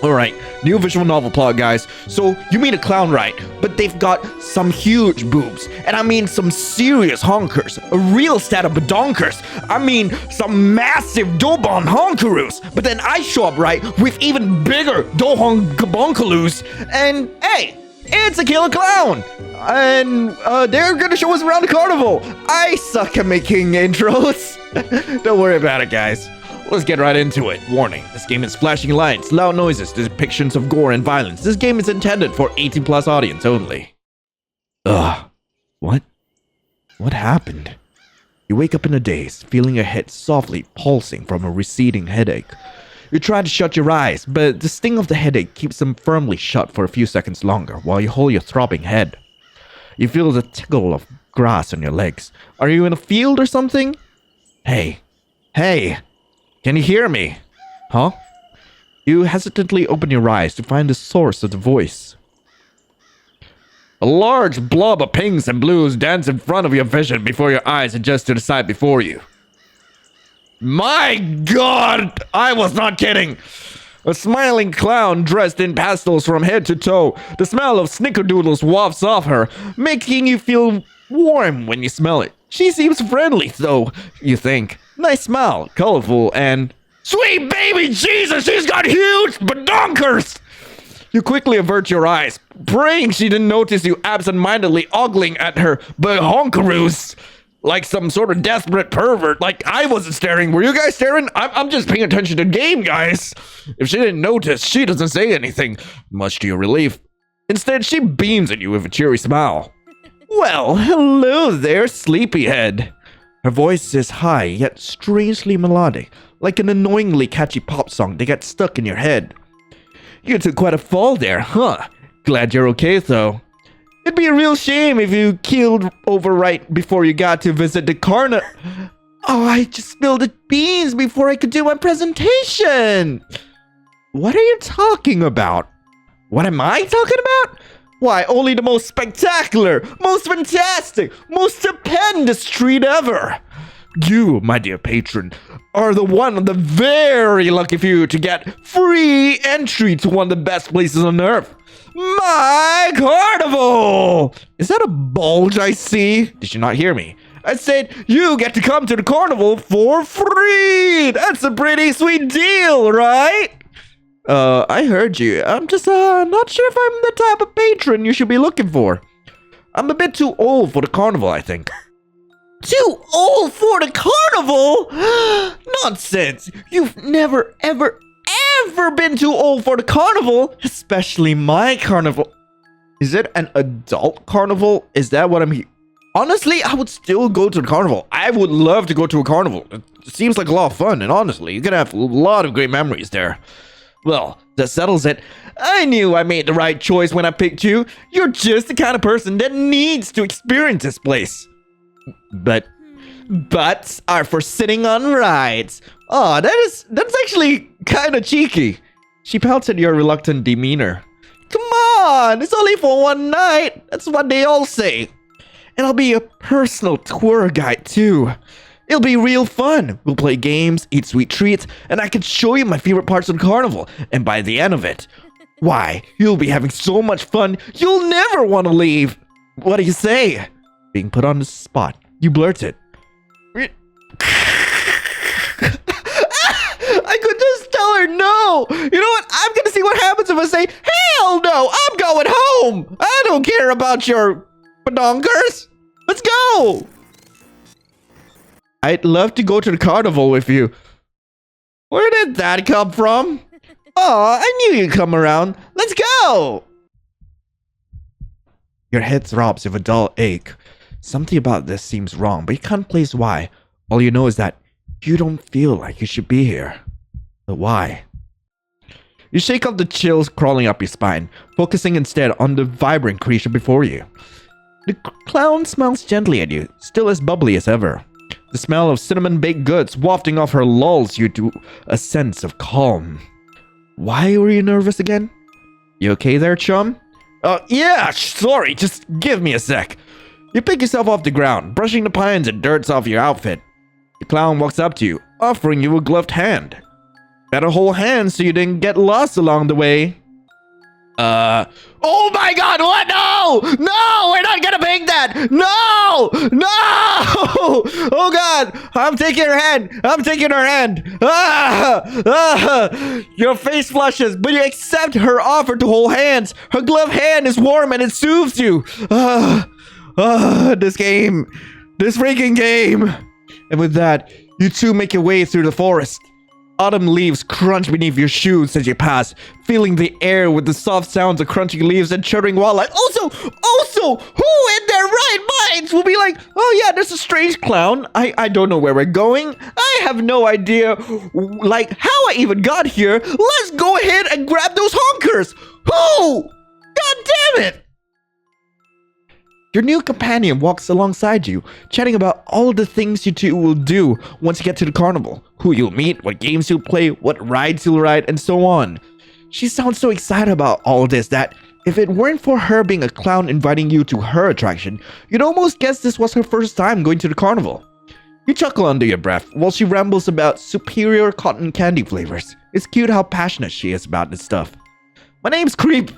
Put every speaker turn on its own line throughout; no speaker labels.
Alright, new visual novel plot, guys. So, you meet a clown, right? But they've got some huge boobs. And I mean some serious honkers. A real set of badonkers. I mean some massive dobon honkaroos. But then I show up, right, with even bigger dohon gabonkaroos. And, hey, it's a killer clown. And they're gonna show us around the carnival. I suck at making intros. Don't worry about it, guys. Let's get right into it. Warning, this game is flashing lights, loud noises, depictions of gore and violence. This game is intended for 18+ audience only. Ugh. What? What happened? You wake up in a daze, feeling your head softly pulsing from a receding headache. You try to shut your eyes, but the sting of the headache keeps them firmly shut for a few seconds longer while you hold your throbbing head. You feel the tickle of grass on your legs. Are you in a field or something? Hey. Hey! Can you hear me? Huh? You hesitantly open your eyes to find the source of the voice. A large blob of pinks and blues dance in front of your vision before your eyes adjust to the sight before you. My God! I was not kidding! A smiling clown dressed in pastels from head to toe. The smell of snickerdoodles wafts off her, making you feel warm when you smell it. She seems friendly, though, you think. Nice smile, colorful, and... Sweet baby Jesus, she's got huge badonkers! You quickly avert your eyes, praying she didn't notice you absent-mindedly ogling at her bahonkaroos. Like some sort of desperate pervert, like I wasn't staring. Were you guys staring? I'm just paying attention to the game, guys. If she didn't notice, she doesn't say anything, much to your relief. Instead, she beams at you with a cheery smile. Well, hello there, sleepyhead. Her voice is high, yet strangely melodic, like an annoyingly catchy pop song that gets stuck in your head. You took quite a fall there, huh? Glad you're okay, though. It'd be a real shame if you keeled over right before you got to visit the carnival. Oh, I just spilled the beans before I could do my presentation. What are you talking about? What am I talking about? Why, only the most spectacular, most fantastic, most stupendous treat ever. You, my dear patron, are the one of the very lucky few to get free entry to one of the best places on earth. My carnival! Is that a bulge I see? Did you not hear me? I said you get to come to the carnival for free! That's a pretty sweet deal, right? I heard you. I'm just not sure if I'm the type of patron you should be looking for. I'm a bit too old for the carnival, I think. Too old for the carnival? Nonsense! You've never, ever been too old for the carnival, especially my carnival. Is it an adult carnival? Is that what I'm here? Honestly, I would still go to the carnival. I would love to go to a carnival. It seems like a lot of fun, and honestly, you're gonna have a lot of great memories there. Well, that settles it. I knew I made the right choice when I picked you. You're just the kind of person that needs to experience this place. But butts are for sitting on rides. Oh, that's actually kind of cheeky. She pouts at your reluctant demeanor. Come on, it's only for one night. That's what they all say. And I'll be a personal tour guide too. It'll be real fun. We'll play games, eat sweet treats, and I can show you my favorite parts of the carnival. And by the end of it, why, you'll be having so much fun, you'll never want to leave. What do you say? Being put on the spot, you blurt it. I could just tell her no. You know what? I'm going to see what happens if I say, hell no, I'm going home. I don't care about your badonkers. Let's go. I'd love to go to the carnival with you. Where did that come from? Oh, I knew you'd come around. Let's go. Your head throbs with a dull ache. Something about this seems wrong, but you can't place why. All you know is that you don't feel like you should be here. But why? You shake off the chills crawling up your spine, focusing instead on the vibrant creature before you. The clown smiles gently at you, still as bubbly as ever. The smell of cinnamon baked goods wafting off her lulls you to a sense of calm. Why were you nervous again? You okay there, chum? Yeah, sorry, just give me a sec. You pick yourself off the ground, brushing the pines and dirts off your outfit. The clown walks up to you, offering you a gloved hand. Better hold hands so you didn't get lost along the way. Oh my god, what? No! No! We're not gonna make that! No! No! Oh god! I'm taking her hand! I'm taking her hand! Your face flushes, but you accept her offer to hold hands. Her gloved hand is warm and it soothes you. This game. This freaking game. And with that, you two make your way through the forest. Autumn leaves crunch beneath your shoes as you pass, filling the air with the soft sounds of crunching leaves and chirping wildlife. Also, who in their right minds will be like, oh yeah, there's a strange clown. I don't know where we're going. I have no idea, like, how I even got here. Let's go ahead and grab those honkers. Who? God damn it. Your new companion walks alongside you, chatting about all the things you two will do once you get to the carnival. Who you'll meet, what games you'll play, what rides you'll ride, and so on. She sounds so excited about all this that if it weren't for her being a clown inviting you to her attraction, you'd almost guess this was her first time going to the carnival. You chuckle under your breath while she rambles about superior cotton candy flavors. It's cute how passionate she is about this stuff. My name's Creep.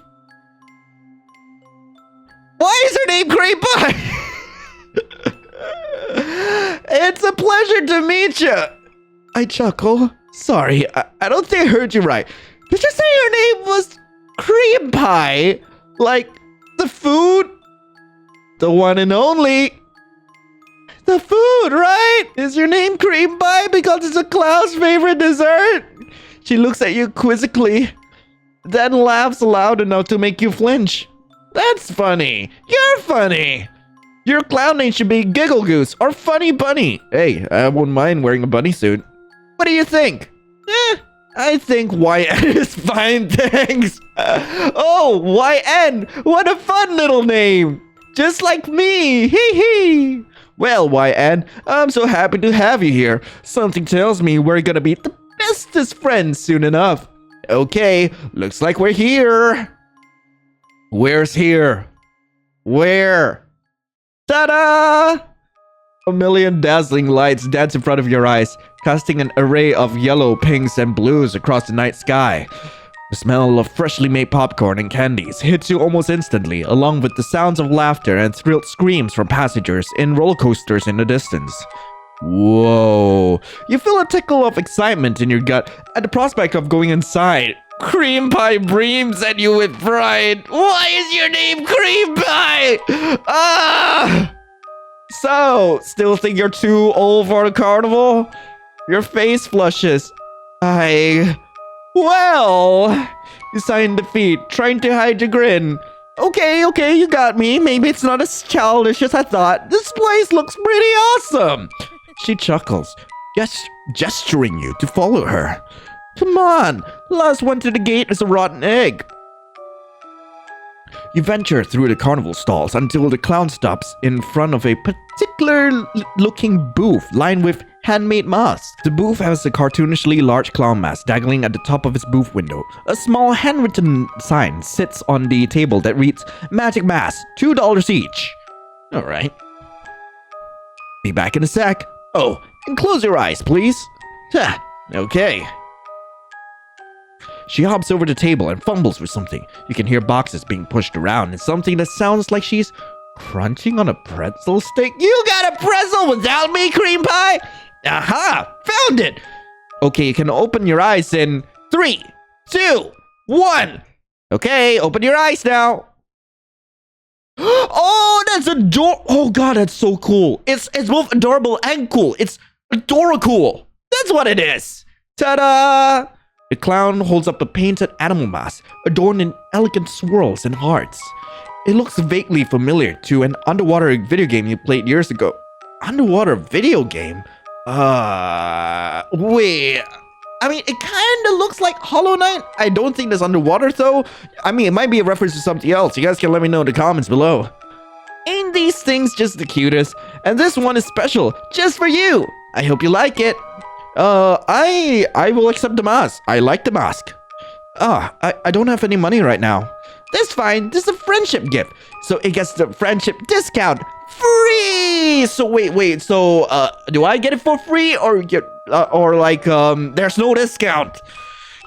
Why is her name Creampie? It's a pleasure to meet you. I chuckle. Sorry, I don't think I heard you right. Did you say your name was Creampie? Like the food? The one and only. The food, right? Is your name Creampie because it's a clown's favorite dessert? She looks at you quizzically, then laughs loud enough to make you flinch. That's funny. You're funny. Your clown name should be Giggle Goose or Funny Bunny. Hey, I wouldn't mind wearing a bunny suit. What do you think? I think YN is fine, thanks. Oh, YN. What a fun little name. Just like me. Hee hee. Well, YN, I'm so happy to have you here. Something tells me we're gonna be the bestest friends soon enough. Okay, looks like we're here. Where's here? Where? Ta-da! A million dazzling lights dance in front of your eyes, casting an array of yellow, pinks, and blues across the night sky. The smell of freshly made popcorn and candies hits you almost instantly, along with the sounds of laughter and thrilled screams from passengers in roller coasters in the distance. Whoa! You feel a tickle of excitement in your gut at the prospect of going inside. Creampie breams at you with pride. Why is your name Creampie? So, still think you're too old for the carnival? Your face flushes. Well, you sigh in defeat, trying to hide your grin. Okay, you got me. Maybe it's not as childish as I thought. This place looks pretty awesome. She chuckles, gesturing you to follow her. Come on, last one to the gate is a rotten egg. You venture through the carnival stalls until the clown stops in front of a particular-looking booth lined with handmade masks. The booth has a cartoonishly large clown mask dangling at the top of its booth window. A small handwritten sign sits on the table that reads, Magic Mask, $2 each. Alright. Be back in a sec. Oh, and close your eyes, please. Okay. She hops over the table and fumbles for something. You can hear boxes being pushed around and something that sounds like she's crunching on a pretzel stick. You got a pretzel without me, Creampie? Aha! Found it! Okay, you can open your eyes in 3, 2, 1. Okay, open your eyes now. Oh, that's adorable. Oh god, that's so cool. It's both adorable and cool. It's adorable. That's what it is. Ta-da! The clown holds up a painted animal mask adorned in elegant swirls and hearts. It looks vaguely familiar to an underwater video game you played years ago. Underwater video game? Wait. I mean, it kind of looks like Hollow Knight. I don't think that's underwater though. I mean, it might be a reference to something else. You guys can let me know in the comments below. Ain't these things just the cutest? And this one is special, just for you. I hope you like it. I will accept the mask. I like the mask. I don't have any money right now. That's fine. This is a friendship gift. So it gets the friendship discount free. So wait. So, do I get it for free or there's no discount?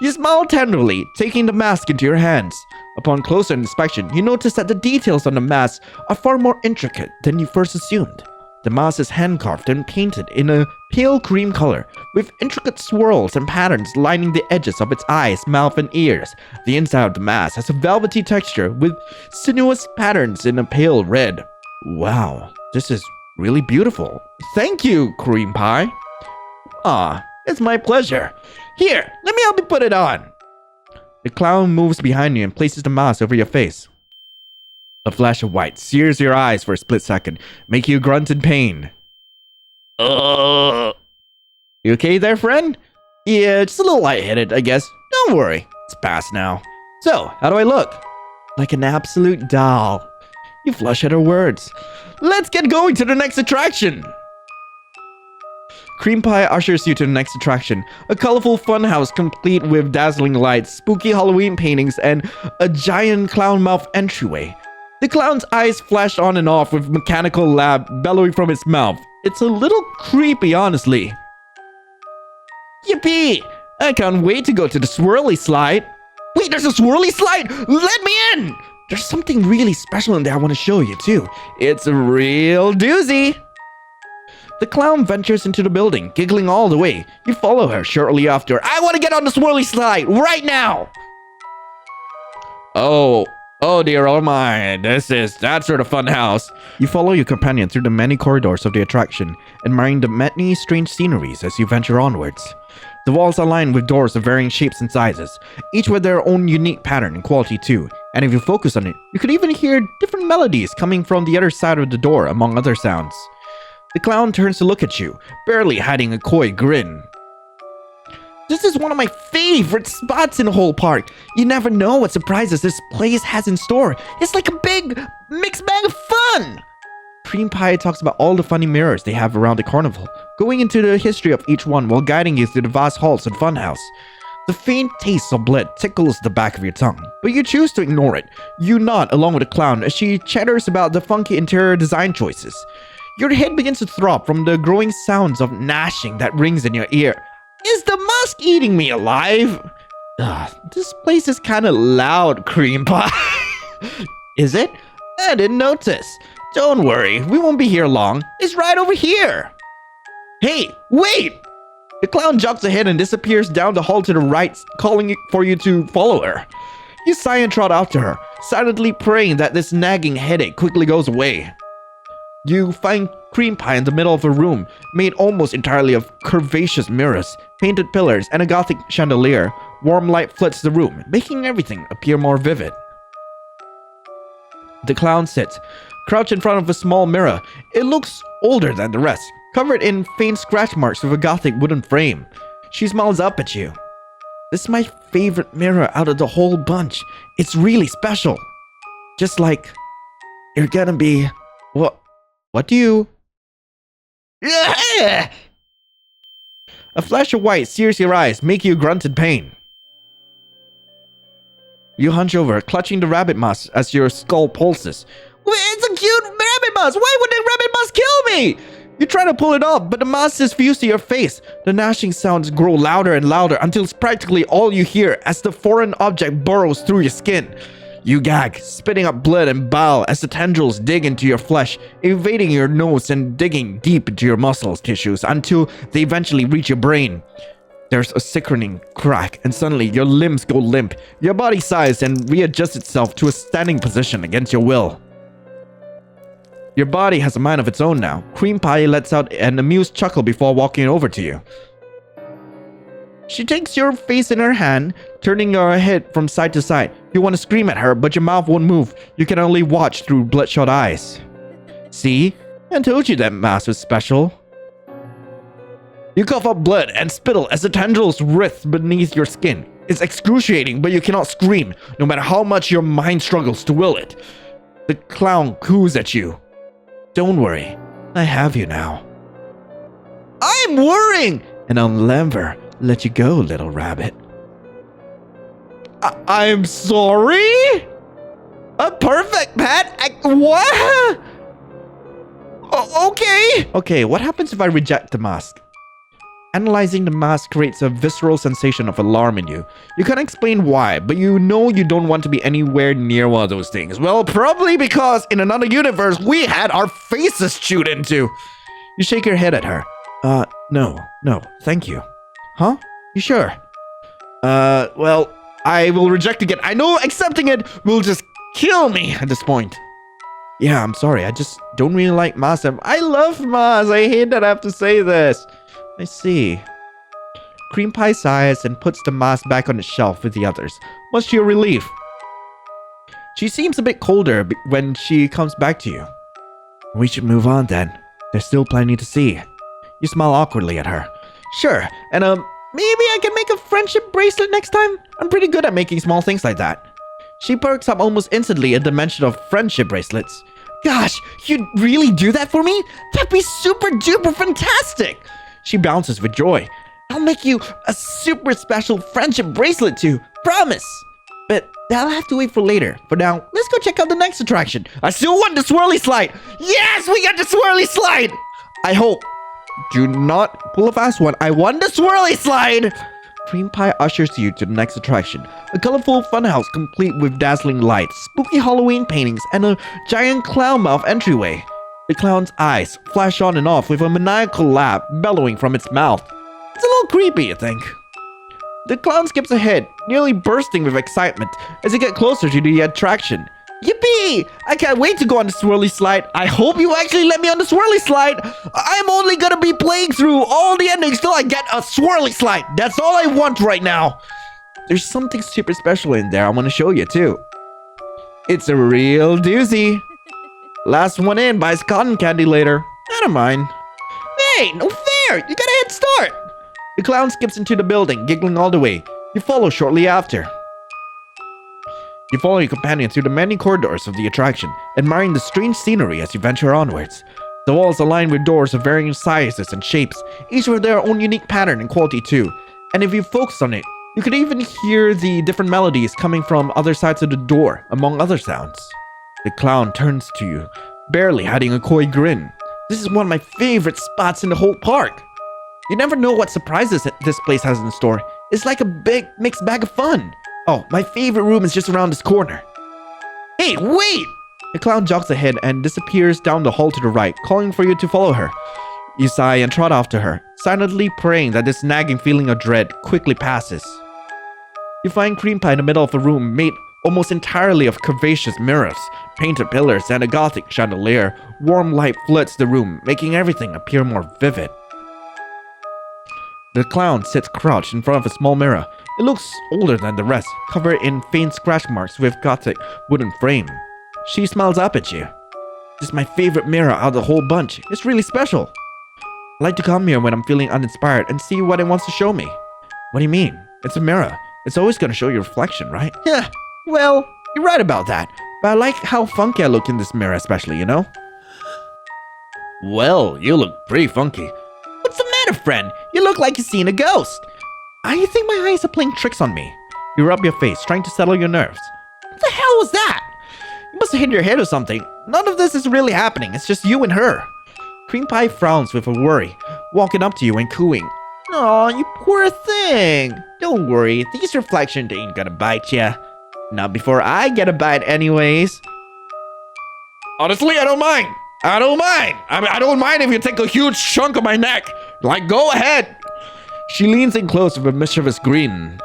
You smile tenderly, taking the mask into your hands. Upon closer inspection, you notice that the details on the mask are far more intricate than you first assumed. The mask is hand-carved and painted in a pale cream color, with intricate swirls and patterns lining the edges of its eyes, mouth, and ears. The inside of the mask has a velvety texture with sinuous patterns in a pale red. Wow, this is really beautiful. Thank you, Creampie. Ah, it's my pleasure. Here, let me help you put it on. The clown moves behind you and places the mask over your face. A flash of white sears your eyes for a split second, making you grunt in pain. You okay there, friend? Yeah, just a little lightheaded, I guess. Don't worry, it's past now. So, how do I look? Like an absolute doll. You flush at her words. Let's get going to the next attraction. Creampie ushers you to the next attraction, a colorful funhouse complete with dazzling lights, spooky Halloween paintings, and a giant clown mouth entryway. The clown's eyes flash on and off with mechanical lab bellowing from its mouth. It's a little creepy, honestly. Yippee! I can't wait to go to the swirly slide. Wait, there's a swirly slide! Let me in! There's something really special in there I want to show you, too. It's a real doozy. The clown ventures into the building, giggling all the way. You follow her shortly after. I want to get on the swirly slide right now! Oh dear, oh my, this is that sort of fun house. You follow your companion through the many corridors of the attraction, admiring the many strange sceneries as you venture onwards. The walls are lined with doors of varying shapes and sizes, each with their own unique pattern and quality too. And if you focus on it, you could even hear different melodies coming from the other side of the door, among other sounds. The clown turns to look at you, barely hiding a coy grin. This is one of my favorite spots in the whole park. You never know what surprises this place has in store. It's like a big mixed bag of fun. Creampie talks about all the funny mirrors they have around the carnival, going into the history of each one while guiding you through the vast halls and funhouse. The faint taste of blood tickles the back of your tongue, but you choose to ignore it. You nod along with the clown as she chatters about the funky interior design choices. Your head begins to throb from the growing sounds of gnashing that rings in your ear. Is the musk eating me alive? This place is kind of loud, Creampie. Is it? I didn't notice. Don't worry, we won't be here long. It's right over here. Hey, wait! The clown jogs ahead and disappears down the hall to the right, calling for you to follow her. You sigh and trot after her, silently praying that this nagging headache quickly goes away. You find Creampie in the middle of a room, made almost entirely of curvaceous mirrors, painted pillars, and a gothic chandelier. Warm light floods the room, making everything appear more vivid. The clown sits, crouched in front of a small mirror. It looks older than the rest, covered in faint scratch marks with a gothic wooden frame. She smiles up at you. This is my favorite mirror out of the whole bunch. It's really special. Just like you're gonna be... What do you... A flash of white sears your eyes, making you grunt in pain. You hunch over, clutching the rabbit mask as your skull pulses. It's a cute rabbit mask! Why would the rabbit mask kill me? You try to pull it off, but the mask is fused to your face. The gnashing sounds grow louder and louder until it's practically all you hear as the foreign object burrows through your skin. You gag, spitting up blood and bile as the tendrils dig into your flesh, invading your nose and digging deep into your muscles tissues until they eventually reach your brain. There's a sickening crack, and suddenly your limbs go limp. Your body sighs and readjusts itself to a standing position against your will. Your body has a mind of its own now. Creampie lets out an amused chuckle before walking over to you. She takes your face in her hand, turning your head from side to side. You want to scream at her, but your mouth won't move. You can only watch through bloodshot eyes. See? I told you that mask was special. You cough up blood and spittle as the tendrils writhe beneath your skin. It's excruciating, but you cannot scream, no matter how much your mind struggles to will it. The clown coos at you. Don't worry, I have you now. I'm worrying! And I'll never let you go, little rabbit. I'm sorry? A perfect pet? What? Okay. Okay, what happens if I reject the mask? Analyzing the mask creates a visceral sensation of alarm in you. You can't explain why, but you know you don't want to be anywhere near one of those things. Well, probably because in another universe, we had our faces chewed into. You shake your head at her. No, thank you. Huh? You sure? Well, I will reject again. I know accepting it will just kill me at this point. Yeah, I'm sorry. I just don't really like masks. I love masks. I hate that I have to say this. I see. Creampie sighs and puts the mask back on the shelf with the others, much to your relief. She seems a bit colder when she comes back to you. We should move on then. There's still plenty to see. You smile awkwardly at her. Sure, and maybe I can make a friendship bracelet next time? I'm pretty good at making small things like that. She perks up almost instantly at the mention of friendship bracelets. Gosh, you'd really do that for me? That'd be super duper fantastic! She bounces with joy. I'll make you a super special friendship bracelet too. Promise! But that'll have to wait for later. For now, let's go check out the next attraction. I still want the swirly slide! Yes, we got the swirly slide! I hope. Do not pull a fast one. I want the swirly slide! Creampie ushers you to the next attraction. A colorful funhouse complete with dazzling lights, spooky Halloween paintings, and a giant clown mouth entryway. The clown's eyes flash on and off with a maniacal laugh bellowing from its mouth. It's a little creepy, I think. The clown skips ahead, nearly bursting with excitement as you get closer to the attraction. Yippee! I can't wait to go on the swirly slide. I hope you actually let me on the swirly slide. I'm only gonna be playing through all the endings till I get a swirly slide. That's all I want right now. There's something super special in there I want to show you too. It's a real doozy. Last one in buys cotton candy later. I don't mind. Hey, no fair! You got a head start! The clown skips into the building, giggling all the way. You follow shortly after. You follow your companion through the many corridors of the attraction, admiring the strange scenery as you venture onwards. The walls are lined with doors of varying sizes and shapes, each with their own unique pattern and quality too. And if you focus on it, you could even hear the different melodies coming from other sides of the door, among other sounds. The clown turns to you, barely hiding a coy grin. This is one of my favorite spots in the whole park. You never know what surprises this place has in store. It's like a big mixed bag of fun. Oh, my favorite room is just around this corner. Hey, wait! The clown jogs ahead and disappears down the hall to the right, calling for you to follow her. You sigh and trot after her, silently praying that this nagging feeling of dread quickly passes. You find Creampie in the middle of a room made almost entirely of curvaceous mirrors, painted pillars, and a gothic chandelier. Warm light floods the room, making everything appear more vivid. The clown sits crouched in front of a small mirror. It looks older than the rest, covered in faint scratch marks with gothic wooden frame. She smiles up at you. This is my favorite mirror out of the whole bunch. It's really special. I like to come here when I'm feeling uninspired and see what it wants to show me. What do you mean? It's a mirror. It's always gonna show your reflection, right? Yeah, well, you're right about that. But I like how funky I look in this mirror especially, you know? Well, you look pretty funky. What's the matter, friend? You look like you've seen a ghost. I think my eyes are playing tricks on me. You rub your face, trying to settle your nerves. What the hell was that? You must have hit your head or something. None of this is really happening. It's just you and her. Creampie frowns with a worry, walking up to you and cooing. Aw, you poor thing. Don't worry, these reflections ain't gonna bite ya. Not before I get a bite anyways. Honestly, I don't mind. I don't mind if you take a huge chunk of my neck. Like, go ahead. She leans in close with a mischievous grin.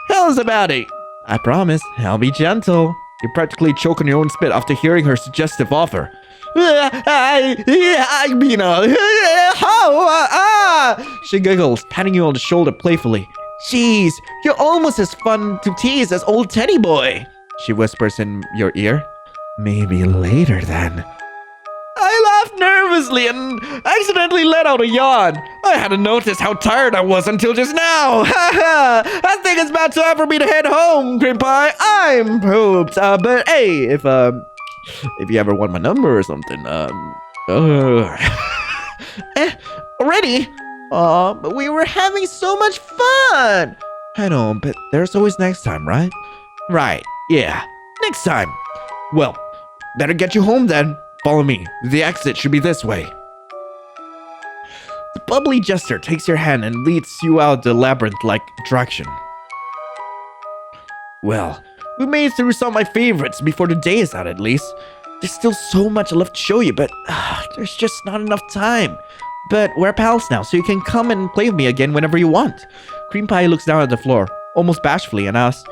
How's about it? I promise, I'll be gentle. You practically choke on your own spit after hearing her suggestive offer. She giggles, patting you on the shoulder playfully. Jeez, you're almost as fun to tease as old Teddy Boy. She whispers in your ear. Maybe later then. I laughed nervously and accidentally let out a yawn. I hadn't noticed how tired I was until just now. I think it's about time for me to head home, Creampie. I'm pooped. But hey, if you ever want my number or something, already? Aw, but we were having so much fun. I know, but there's always next time, right? Right, yeah, next time. Well, better get you home then. Follow me. The exit should be this way. The bubbly jester takes your hand and leads you out the labyrinth-like direction. Well, we made it through some of my favorites before the day is out at least. There's still so much left to show you, but there's just not enough time. But we're pals now, so you can come and play with me again whenever you want. Creampie looks down at the floor, almost bashfully, and asks,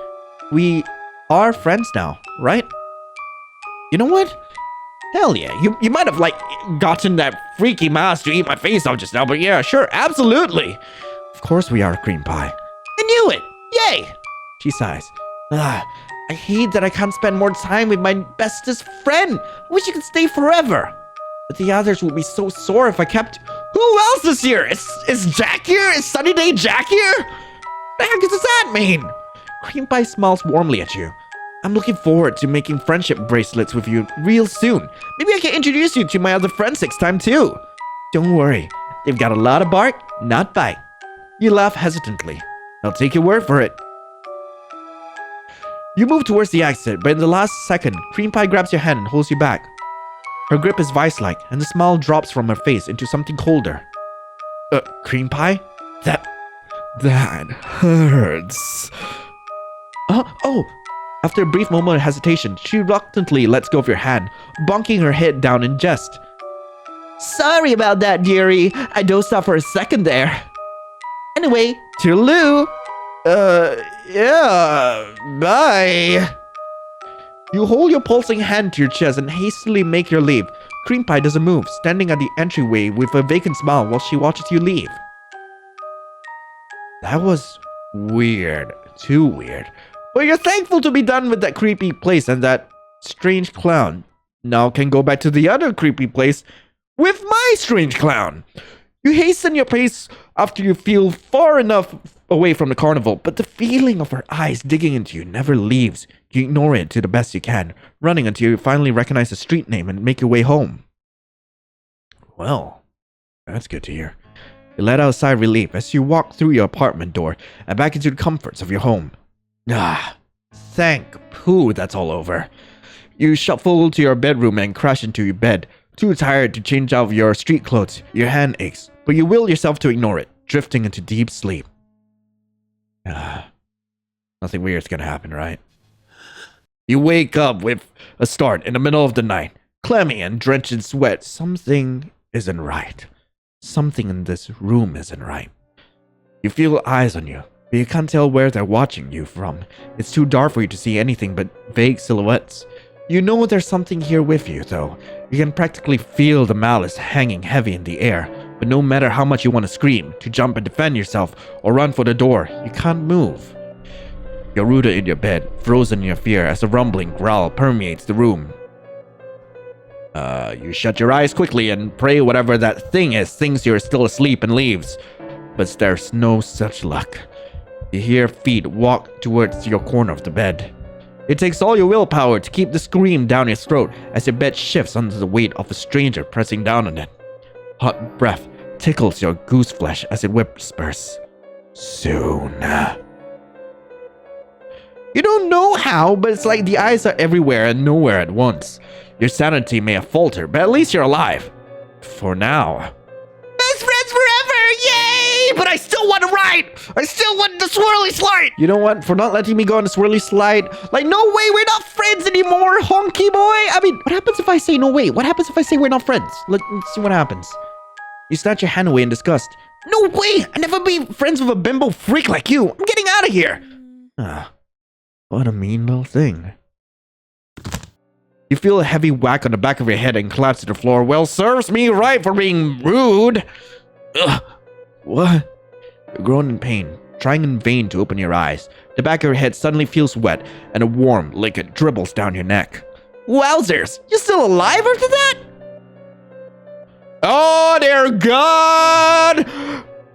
we are friends now, right? You know what? Hell yeah, you might have, gotten that freaky mouse to eat my face off just now, but yeah, sure, absolutely. Of course we are, Creampie. I knew it! Yay! She sighs. I hate that I can't spend more time with my bestest friend. I wish you could stay forever. But the others would be so sore if I kept... Who else is here? Is Jack here? Is Sunny Day Jack here? The heck does that mean? Creampie smiles warmly at you. I'm looking forward to making friendship bracelets with you real soon. Maybe I can introduce you to my other friends next time too. Don't worry. They've got a lot of bark, not bite. You laugh hesitantly. I'll take your word for it. You move towards the exit, but in the last second, Creampie grabs your hand and holds you back. Her grip is vice-like, and the smile drops from her face into something colder. Creampie? That hurts. Oh. After a brief moment of hesitation, she reluctantly lets go of your hand, bonking her head down in jest. Sorry about that, dearie. I dozed off for a second there. Anyway, toodaloo. Yeah, bye. You hold your pulsing hand to your chest and hastily make your leave. Creampie doesn't move, standing at the entryway with a vacant smile while she watches you leave. That was weird. Too weird. But you're thankful to be done with that creepy place and that strange clown. Now can go back to the other creepy place with my strange clown. You hasten your pace after you feel far enough away from the carnival, but the feeling of her eyes digging into you never leaves. You ignore it to the best you can, running until you finally recognize the street name and make your way home. Well, that's good to hear. You let out a sigh of relief as you walk through your apartment door and back into the comforts of your home. Thank poo that's all over. You shuffle to your bedroom and crash into your bed. Too tired to change out of your street clothes, your hand aches, but you will yourself to ignore it, drifting into deep sleep. Nothing weird's gonna happen, right? You wake up with a start in the middle of the night, clammy and drenched in sweat. Something isn't right. Something in this room isn't right. You feel eyes on you, but you can't tell where they're watching you from. It's too dark for you to see anything but vague silhouettes. You know there's something here with you, though. You can practically feel the malice hanging heavy in the air, but no matter how much you want to scream, to jump and defend yourself, or run for the door, you can't move. You're rooted in your bed, frozen in your fear as a rumbling growl permeates the room. You shut your eyes quickly and pray whatever that thing is thinks you're still asleep and leaves. But there's no such luck. You hear feet walk towards your corner of the bed. It takes all your willpower to keep the scream down your throat as your bed shifts under the weight of a stranger pressing down on it. Hot breath tickles your goose flesh as it whispers, "Soon." You don't know how, but it's like the eyes are everywhere and nowhere at once. Your sanity may have faltered, but at least you're alive. For now. Best friends forever! Yay! But I still want to ride! I still want the swirly slide! You know what? For not letting me go on the swirly slide, no way, we're not friends anymore, honky boy! I mean, what happens if I say no way? What happens if I say we're not friends? Let's see what happens. You snatch your hand away in disgust. No way! I'll never be friends with a bimbo freak like you! I'm getting out of here! What a mean little thing. You feel a heavy whack on the back of your head and collapse to the floor. Well, serves me right for being rude. Ugh. What? You groan in pain, trying in vain to open your eyes. The back of your head suddenly feels wet, and a warm liquid dribbles down your neck. Wowzers! You still alive after that? Oh, dear God!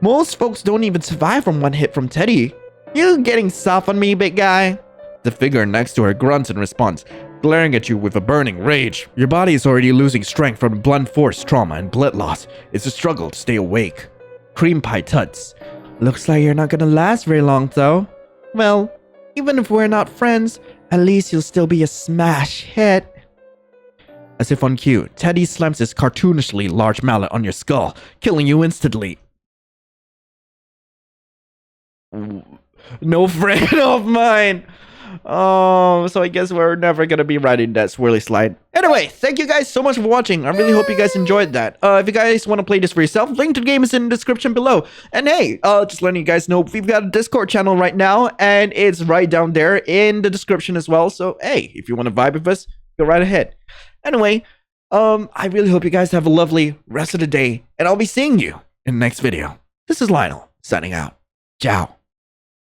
Most folks don't even survive from one hit from Teddy. You getting soft on me, big guy? The figure next to her grunts in response, glaring at you with a burning rage. Your body is already losing strength from blunt force trauma and blood loss. It's a struggle to stay awake. Creampie tuts. Looks like you're not gonna last very long, though. Well, even if we're not friends, at least you'll still be a smash hit. As if on cue, Teddy slams his cartoonishly large mallet on your skull, killing you instantly. no friend of mine. So I guess we're never gonna be riding that swirly slide. Anyway, thank you guys so much for watching. I really hope you guys enjoyed that. If you guys want to play this for yourself, link to the game is in the description below. And hey, just letting you guys know, we've got a Discord channel right now, and it's right down there in the description as well. So hey, if you want to vibe with us, go right ahead. Anyway, I really hope you guys have a lovely rest of the day, and I'll be seeing you in the next video. This is Lionel, signing out. Ciao.